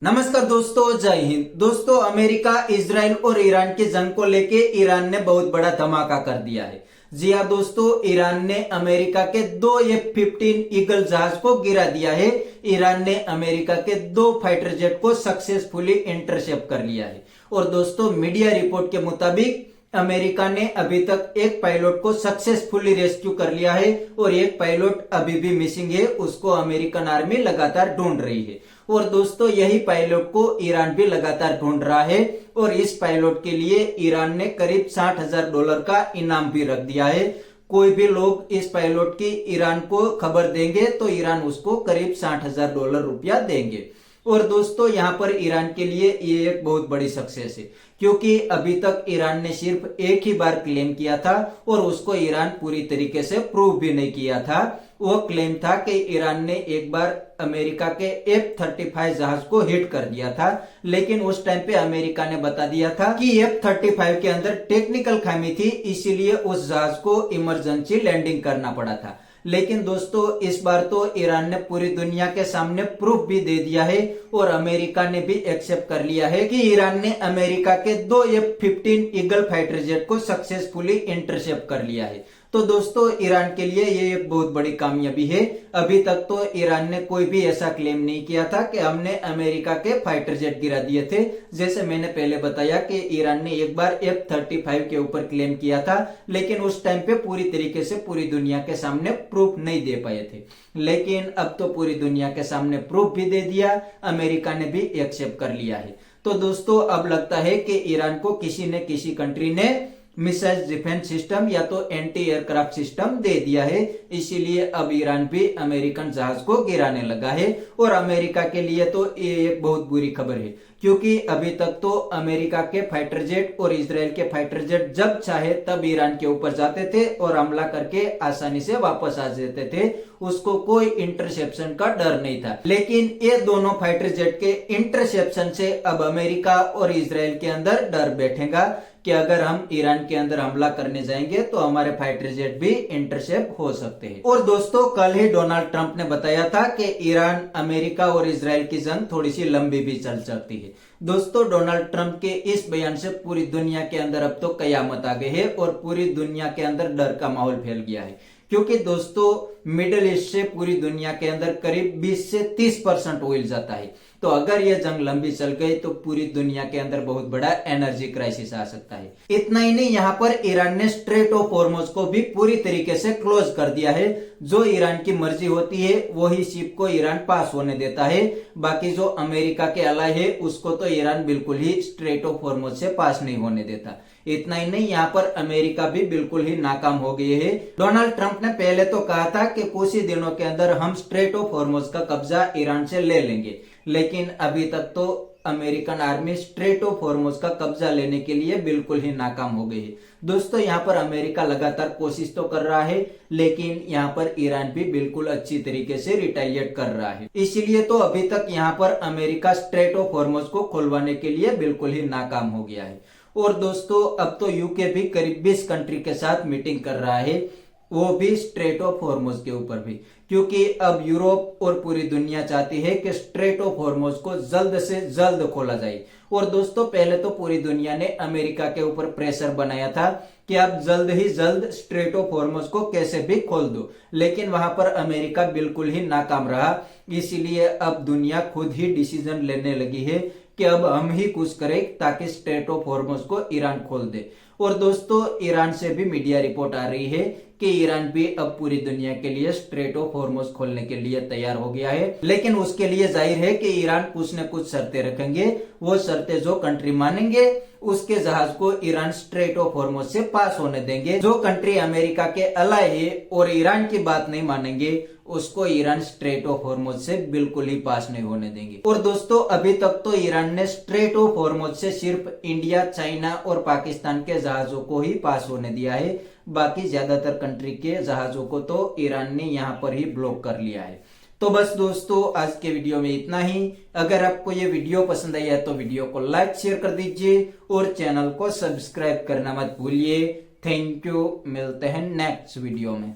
नमस्कार दोस्तों, जय हिंद। दोस्तों, अमेरिका, इजराइल और ईरान की जंग को लेके ईरान ने बहुत बड़ा धमाका कर दिया है। जी हाँ दोस्तों, ईरान ने अमेरिका के दो F-15 ईगल जहाज को गिरा दिया है। ईरान ने अमेरिका के दो फाइटर जेट को सक्सेसफुली इंटरसेप्ट कर लिया है। और दोस्तों, मीडिया रिपोर्ट के मुताबिक अमेरिका ने अभी तक एक पायलट को सक्सेसफुली रेस्क्यू कर लिया है और एक पायलट अभी भी मिसिंग है। उसको अमेरिकन आर्मी लगातार ढूंढ रही है। और दोस्तों, यही पायलट को ईरान भी लगातार ढूंढ रहा है और इस पायलट के लिए ईरान ने करीब $60,000 का इनाम भी रख दिया है। कोई भी लोग इस पायलट की ईरान को खबर देंगे तो ईरान उसको करीब $60,000 रुपया देंगे। और दोस्तों, यहाँ पर ईरान के लिए ये एक बहुत बड़ी सक्सेस है, क्योंकि अभी तक ईरान ने सिर्फ एक ही बार क्लेम किया था और उसको ईरान पूरी तरीके से प्रूव भी नहीं किया था। वो क्लेम था कि ईरान ने एक बार अमेरिका के F-35 जहाज को हिट कर दिया था, लेकिन उस टाइम पे अमेरिका ने बता दिया था कि F-35 के अंदर टेक्निकल खामी थी, इसीलिए उस जहाज को इमरजेंसी लैंडिंग करना पड़ा था। लेकिन दोस्तों, इस बार तो ईरान ने पूरी दुनिया के सामने प्रूफ भी दे दिया है और अमेरिका ने भी एक्सेप्ट कर लिया है कि ईरान ने अमेरिका के दो F-15 ईगल फाइटर जेट को सक्सेसफुली इंटरसेप्ट कर लिया है। तो दोस्तों, ईरान के लिए ये एक बहुत बड़ी कामयाबी है। अभी तक तो ईरान ने कोई भी ऐसा क्लेम नहीं किया था कि हमने अमेरिका के फाइटर जेट गिरा दिए थे। जैसे मैंने पहले बताया कि ईरान ने एक बार F-35 के ऊपर क्लेम किया था, लेकिन उस टाइम पे पूरी तरीके से पूरी दुनिया के सामने प्रूफ नहीं दे पाए थे। लेकिन अब तो पूरी दुनिया के सामने प्रूफ भी दे दिया, अमेरिका ने भी एक्सेप्ट कर लिया है। तो दोस्तों, अब लगता है कि ईरान को किसी न किसी कंट्री ने मिसाइल डिफेंस सिस्टम या तो एंटी एयरक्राफ्ट सिस्टम दे दिया है। इसीलिए अब ईरान भी अमेरिकन जहाज को गिराने लगा है। और अमेरिका के लिए तो ये एक बहुत बुरी खबर है, क्योंकि अभी तक तो अमेरिका के फाइटर जेट और इजराइल के फाइटर जेट जब चाहे तब ईरान के ऊपर जाते थे और हमला करके आसानी से वापस आ जाते थे। उसको कोई इंटरसेप्शन का डर नहीं था। लेकिन ये दोनों फाइटर जेट के इंटरसेप्शन से अब अमेरिका और इजराइल के अंदर डर बैठेगा कि अगर हम ईरान के अंदर हमला करने जाएंगे तो हमारे फाइटर जेट भी इंटरसेप्ट हो सकते हैं। और दोस्तों, कल ही डोनाल्ड ट्रंप ने बताया था कि ईरान, अमेरिका और इजराइल की जंग थोड़ी सी लंबी भी चल सकती है। दोस्तों, डोनाल्ड ट्रंप के इस बयान से पूरी दुनिया के अंदर अब तो कयामत आ गई है और पूरी दुनिया के अंदर डर का माहौल फैल गया है। क्योंकि दोस्तों, मिडिल ईस्ट से पूरी दुनिया के अंदर करीब 20 से 30% ऑयल जाता है। तो अगर यह जंग लंबी चल गई तो पूरी दुनिया के अंदर बहुत बड़ा एनर्जी क्राइसिस आ सकता है। इतना ही नहीं, यहाँ पर ईरान ने स्ट्रेट ऑफ हॉर्मुज को भी पूरी तरीके से क्लोज कर दिया है। जो ईरान की मर्जी होती है वही शिप को ईरान पास होने देता है। बाकी जो अमेरिका के अलाय है उसको तो ईरान बिल्कुल ही स्ट्रेट ऑफ हॉर्मुज से पास नहीं होने देता। इतना ही नहीं, यहाँ पर अमेरिका भी बिल्कुल ही नाकाम हो गई है। डोनाल्ड ट्रंप ने पहले तो कहा था कि कुछ ही दिनों के अंदर हम स्ट्रेट ऑफ हॉर्मुज का कब्जा ईरान से ले लेंगे, लेकिन अभी तक तो American army straight of Hormuz का कब्जा लेने के लिए बिल्कुल ही नाकाम हो गई है। दोस्तों, यहाँ पर अमेरिका लगातार कोशिश तो कर रहा है, लेकिन यहाँ पर ईरान भी बिल्कुल अच्छी तरीके से रिटेलिएट कर रहा है। इसीलिए तो अभी तक यहाँ पर अमेरिका स्ट्रेट ऑफ हॉर्मुज को खुलवाने के लिए बिल्कुल ही नाकाम हो गया है। और दोस्तों, अब तो यूके भी करीब 20 कंट्री के साथ मीटिंग कर रहा है, वो भी स्ट्रेट ऑफ हॉर्मुज के ऊपर भी, क्योंकि अब यूरोप और पूरी दुनिया चाहती है कि स्ट्रेट ऑफ हॉर्मुज को जल्द से जल्द खोला जाए। और दोस्तों, पहले तो पूरी दुनिया ने अमेरिका के ऊपर प्रेशर बनाया था कि आप जल्द ही जल्द स्ट्रेट ऑफ हॉर्मुज को कैसे भी खोल दो, लेकिन वहां पर अमेरिका बिल्कुल ही नाकाम रहा। इसीलिए अब दुनिया खुद ही डिसीजन लेने लगी है कि अब हम ही कुछ करें ताकि स्ट्रेट ऑफ हॉर्मुज को ईरान खोल दे। और दोस्तों, ईरान से भी मीडिया रिपोर्ट आ रही है कि ईरान भी अब पूरी दुनिया के लिए स्ट्रेट ऑफ हॉर्मुज खोलने के लिए तैयार हो गया है। लेकिन उसके लिए जाहिर है कि ईरान कुछ न कुछ शर्तें रखेंगे। वो शर्तें जो कंट्री मानेंगे उसके जहाज को ईरान स्ट्रेट ऑफ हॉर्मुज से पास होने देंगे। जो कंट्री अमेरिका के अलाय है और ईरान की बात नहीं मानेंगे उसको ईरान स्ट्रेट ऑफ हॉर्मुज से बिल्कुल ही पास नहीं होने देंगे। और दोस्तों, अभी तक तो ईरान ने स्ट्रेट ऑफ हॉर्मुज से सिर्फ इंडिया, चाइना और पाकिस्तान के जहाजों को ही पास होने दिया है। बाकी ज्यादातर कंट्री के जहाजों को तो ईरान ने यहाँ पर ही ब्लॉक कर लिया है। तो बस दोस्तों, आज के वीडियो में इतना ही। अगर आपको ये वीडियो पसंद आई है तो वीडियो को लाइक शेयर कर दीजिए और चैनल को सब्सक्राइब करना मत भूलिए। थैंक यू, मिलते हैं नेक्स्ट वीडियो में।